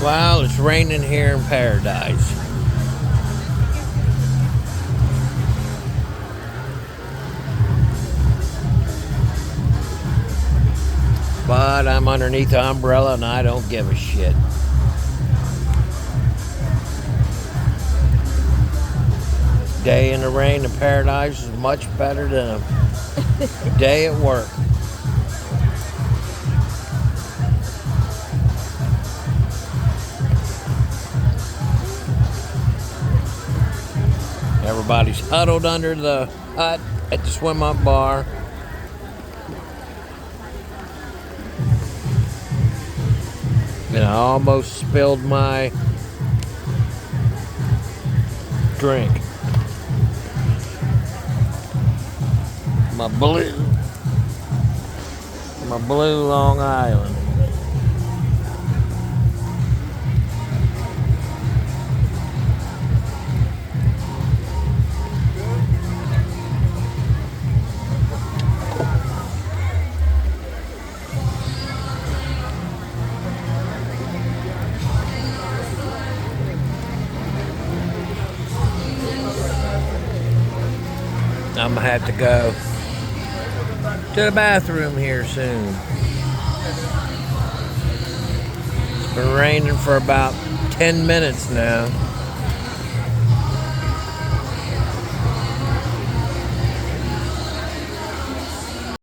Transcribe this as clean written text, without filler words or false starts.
Well, it's raining here in paradise. But I'm underneath the umbrella and I don't give a shit. Day in the rain in paradise is much better than a day at work. Everybody's huddled under the hut at the swim up bar. And I almost spilled my drink. My blue Long Island. I'm gonna have to go to the bathroom here soon. It's been raining for about 10 minutes now.